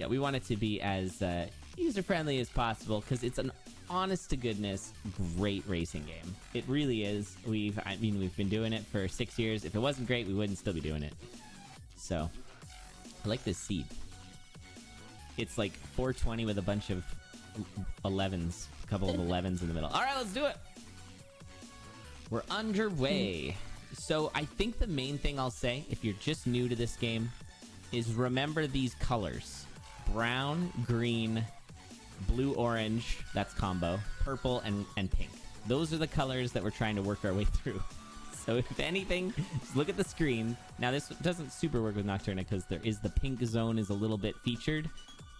Yeah, we want it to be as user-friendly as possible because it's an honest-to-goodness great racing game. It really is. We've been doing it for 6 years. If it wasn't great, we wouldn't still be doing it. So, I like this seed. It's like 420 with a bunch of 11s. A couple of 11s in the middle. All right, let's do it. We're underway. So I think the main thing I'll say, if you're just new to this game, is remember these colors. Brown, green, blue, orange, that's combo, purple, and pink. Those are the colors that we're trying to work our way through. So if anything, just look at the screen. Now this doesn't super work with Nocturna because there is the pink zone is a little bit featured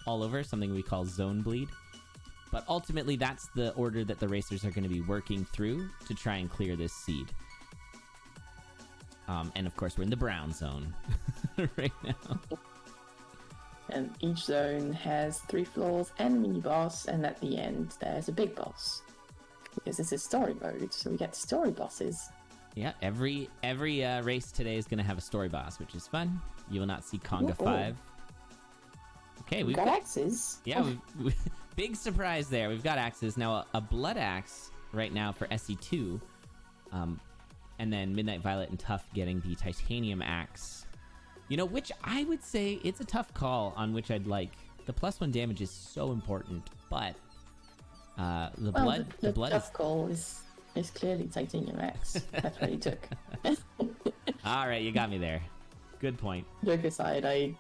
all over, something we call zone bleed. But ultimately, that's the order that the racers are going to be working through to try and clear this seed. And of course, we're in the brown zone right now. And each zone has 3 floors and a mini boss, and at the end, there's a big boss. Because this is story mode, so we get story bosses. Yeah, every race today is going to have a story boss, which is fun. You will not see Conga 5. Okay, we've got axes. Yeah, big surprise there. We've got axes. Now, a blood axe right now for SC2. And then Midnight Violet and Tuff getting the titanium axe. You know, which I would say it's a tough call on which I'd like. The +1 damage is so important, but the blood tough call is clearly titanium axe. That's what he took. All right, you got me there. Good point. Joke aside, I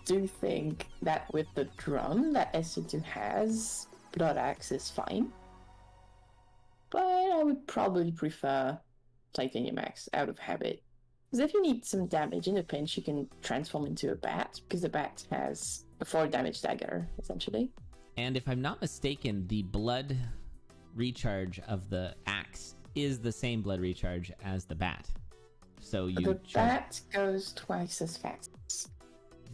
do think that with the drum that SC2 has, blood axe is fine. But I would probably prefer titanium axe out of habit. Because if you need some damage in a pinch, you can transform into a bat, because the bat has a 4 damage dagger, essentially. And if I'm not mistaken, the blood recharge of the axe is the same blood recharge as the bat. So you bat goes twice as fast.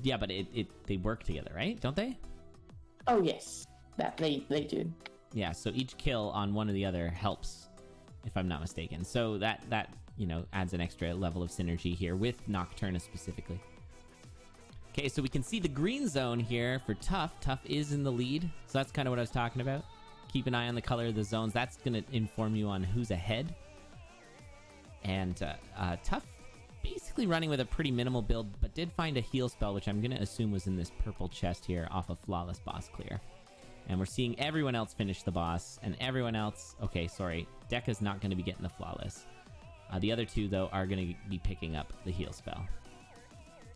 Yeah, but they work together, right? Don't they? Oh yes, that they do. Yeah, so each kill on one or the other helps, if I'm not mistaken. So that you know, adds an extra level of synergy here with Nocturna specifically. Okay, so we can see the green zone here for Tuff. Tuff is in the lead, so that's kind of what I was talking about. Keep an eye on the color of the zones. That's going to inform you on who's ahead. And Tuff basically running with a pretty minimal build, but did find a heal spell, which I'm going to assume was in this purple chest here off of Flawless Boss Clear. And we're seeing everyone else finish the boss, and everyone else... Okay, sorry. Dekka's not going to be getting the Flawless. The other two, though, are going to be picking up the heal spell.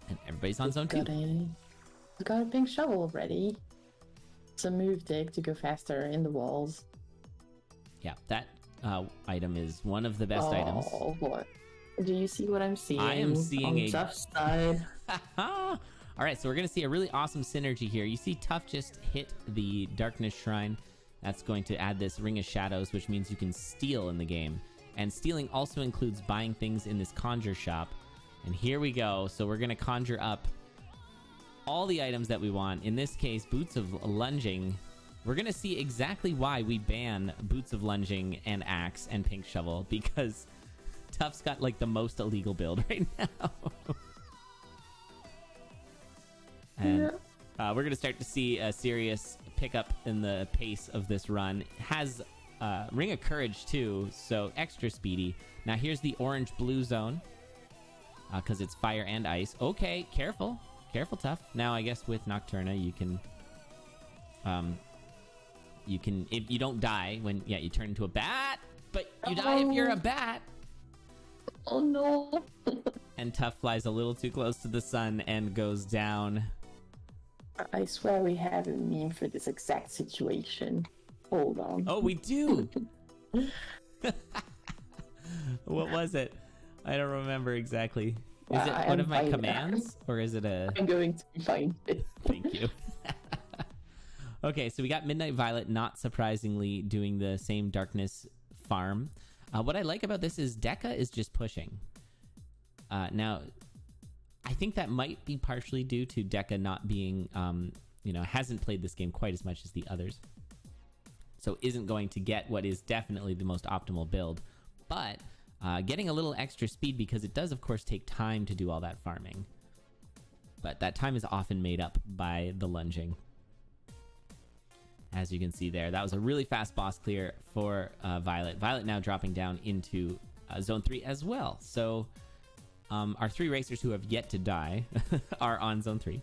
And everybody's on zone 2. I've got a pink shovel already. Some move dig to go faster in the walls. Yeah, that item is one of the best items. Oh, boy. Do you see what I'm seeing? I am seeing a... Tough side. Alright, so we're going to see a really awesome synergy here. You see Tuff just hit the Darkness Shrine. That's going to add this Ring of Shadows, which means you can steal in the game. And stealing also includes buying things in this conjure shop. And here we go. So we're going to conjure up all the items that we want. In this case, Boots of Lunging. We're going to see exactly why we ban Boots of Lunging and Axe and Pink Shovel, because Tuff's got like the most illegal build right now. And we're going to start to see a serious pickup in the pace of this run. Has Ring of Courage too, so extra speedy. Now here's the orange-blue zone, because it's fire and ice. Okay, careful. Careful, Tuff. Now I guess with Nocturna you can, if you don't die when, yeah, you turn into a bat, but you die if you're a bat. Oh no. And Tuff flies a little too close to the sun and goes down. I swear we have a meme for this exact situation. Hold on. Oh, we do! What was it? I don't remember exactly. Is it one of my commands? Or is it a... I'm going to find it. Thank you. Okay, so we got Midnight Violet, not surprisingly, doing the same darkness farm. What I like about this is Dekka is just pushing. Now, I think that might be partially due to Dekka not being, you know, hasn't played this game quite as much as the others. So isn't going to get what is definitely the most optimal build. But getting a little extra speed, because it does, of course, take time to do all that farming. but that time is often made up by the lunging. As you can see there, that was a really fast boss clear for Violet. Violet now dropping down into Zone 3 as well. So our 3 racers who have yet to die are on Zone 3.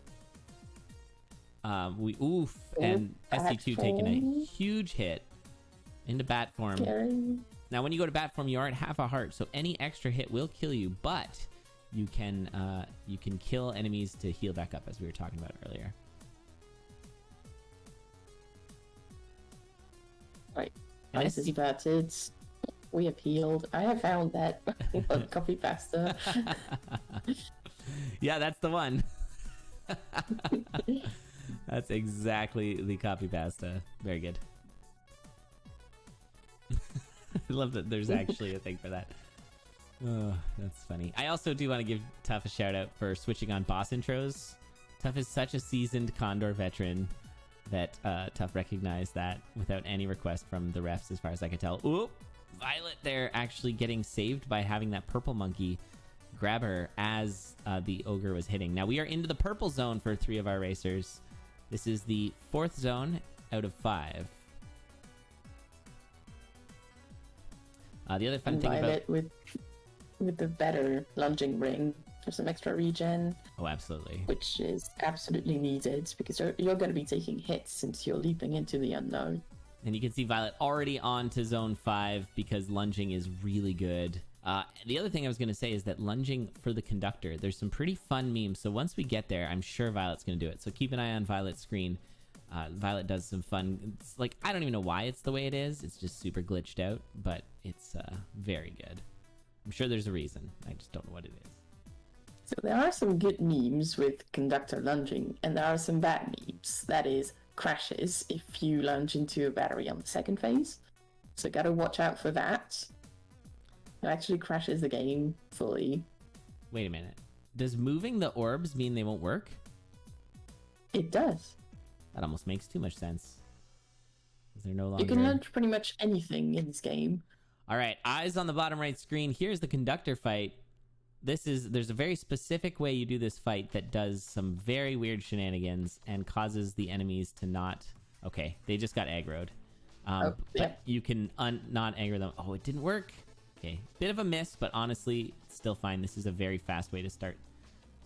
And SC2 taking a huge hit into bat form. Scary. Now, when you go to bat form, you are at half a heart, so any extra hit will kill you, but you can kill enemies to heal back up, as we were talking about earlier. Right. Ice is inverted. We have healed. I have found that copy pasta. Yeah, that's the one. That's exactly the copy pasta. Very good. I love that there's actually a thing for that. Oh, that's funny. I also do want to give Tuff a shout out for switching on boss intros. Tuff is such a seasoned Condor veteran that Tuff recognized that without any request from the refs, as far as I could tell. Oop! Violet there actually getting saved by having that purple monkey grab her as the ogre was hitting. Now we are into the purple zone for 3 of our racers. This is the 4th zone out of 5. The other fun thing Violet about... with the better lunging ring for some extra regen. Oh, absolutely. Which is absolutely needed because you're going to be taking hits since you're leaping into the unknown. And you can see Violet already on to Zone 5 because lunging is really good. The other thing I was going to say is that lunging for the conductor, there's some pretty fun memes. So once we get there, I'm sure Violet's going to do it. So keep an eye on Violet's screen. Violet does some fun... It's like, I don't even know why it's the way it is. It's just super glitched out, but it's very good. I'm sure there's a reason. I just don't know what it is. So there are some good memes with conductor lunging, and there are some bad memes. That is, crashes if you lunge into a battery on the 2nd phase. So gotta watch out for that. It actually crashes the game fully. Wait a minute. Does moving the orbs mean they won't work? It does. That almost makes too much sense. They're no longer... You can lunge pretty much anything in this game. All right, eyes on the bottom right screen. Here's the conductor fight. There's a very specific way you do this fight that does some very weird shenanigans and causes the enemies to not... Okay, they just got aggroed. But you can not aggro them. Oh, it didn't work. Okay, bit of a miss, but honestly, it's still fine. This is a very fast way to start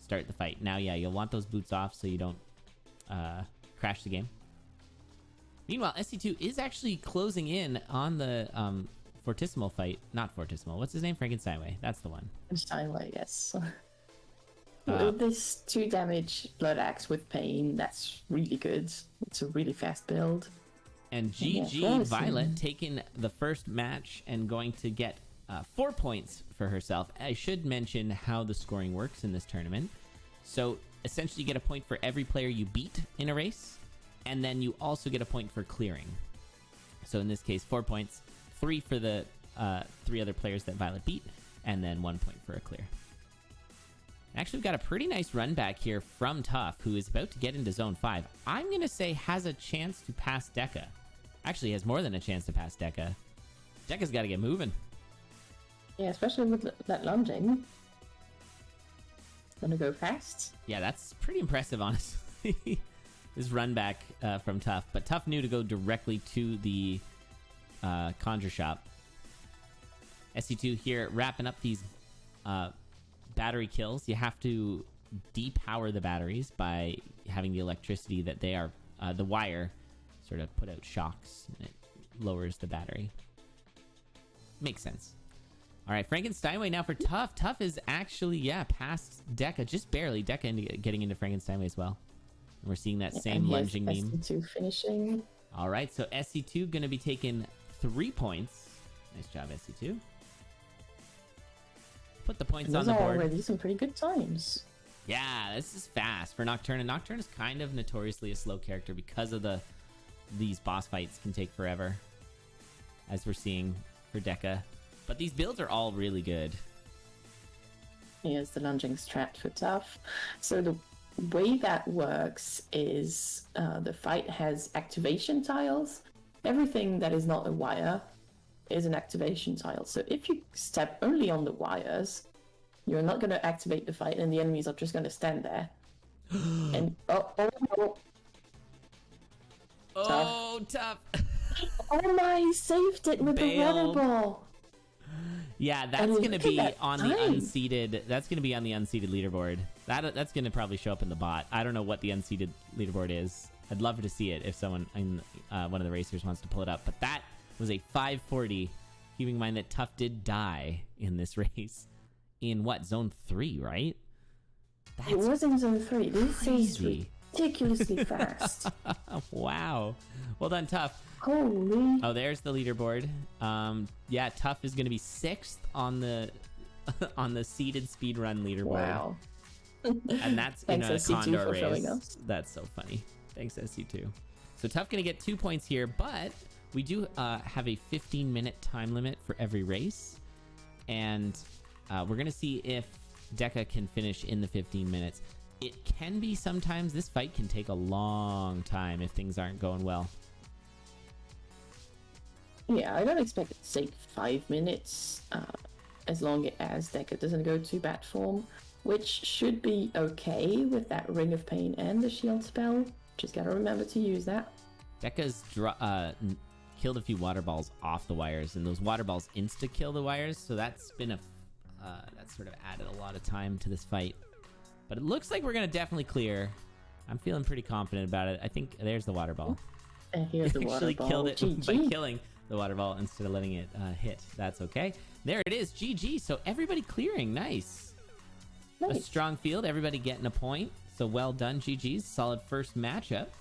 the fight. Now, yeah, you'll want those boots off so you don't crash the game. Meanwhile, SC2 is actually closing in on the Fortissimo fight. Not Fortissimo. What's his name? Frankenstein Way. That's the one. Frankenstein Way, yes. With this 2 damage Blood Axe with Pain, that's really good. It's a really fast build. And GG Violet taking the first match and going to get 4 points for herself. I should mention how the scoring works in this tournament. So essentially you get a point for every player you beat in a race, and then you also get a point for clearing. So in this case, 4 points, 3 for the 3 other players that Violet beat, and then 1 point for a clear. Actually, we've got a pretty nice run back here from Tuff, who is about to get into Zone 5. I'm going to say has a chance to pass Deka. Actually, has more than a chance to pass Deka. Deka's got to get moving. Yeah, especially with that lunging. Gonna go fast. Yeah, that's pretty impressive, honestly. This run back from Tuff. But Tuff knew to go directly to the Conjure Shop. SC2 here wrapping up these battery kills. You have to depower the batteries by having the electricity that they are, the wire sort of put out shocks. And it lowers the battery. Makes sense. All right, Frankensteinway now for Tuff. Tuff is actually, yeah, past Deka, just barely. Deka getting into Frankensteinway as well. And we're seeing that same lunging meme. SC2 finishing. All right, so SC2 going to be taking 3 points. Nice job, SC2. Put the points on the board. Those are already some pretty good times. Yeah, this is fast for Nocturne. And Nocturne is kind of notoriously a slow character because of these boss fights can take forever, as we're seeing for Deka. But these builds are all really good. Here's the lunging strat for Tuff. So the way that works is the fight has activation tiles. Everything that is not a wire is an activation tile. So if you step only on the wires, you're not going to activate the fight and the enemies are just going to stand there. And oh. Oh, tough. Oh my, he saved it with the water ball. Yeah, that's gonna be on the unseeded. That's gonna be on the unseeded leaderboard. That's gonna probably show up in the bot. I don't know what the unseeded leaderboard is. I'd love to see it if someone in one of the racers wants to pull it up. But that was a 540. Keeping in mind that Tuff did die in this race in what, zone 3, right? It was in zone 3. This is ridiculously fast. Wow. Well done, Tuff. Holy. Oh, there's the leaderboard. Yeah, Tuff is going to be 6th on the on the seeded speedrun leaderboard. Wow. And that's in a Condor race. That's so funny. Thanks, SC2. So Tuff going to get 2 points here, but we do have a 15-minute time limit for every race. And we're going to see if Deka can finish in the 15 minutes. It can be sometimes. This fight can take a long time if things aren't going well. Yeah, I don't expect it to take 5 minutes, as long as Deka doesn't go to bat form, which should be okay with that Ring of Pain and the shield spell. Just gotta remember to use that. Deka's killed a few water balls off the wires, and those water balls insta-kill the wires, so that's been that's sort of added a lot of time to this fight. But it looks like we're gonna definitely clear. I'm feeling pretty confident about it. I think there's the water ball. And here's the water ball. Killed it by killing the water ball instead of letting it hit. That's okay. There it is. GG. So everybody clearing. Nice. A strong field. Everybody getting a point. So well done, GG's. Solid first matchup.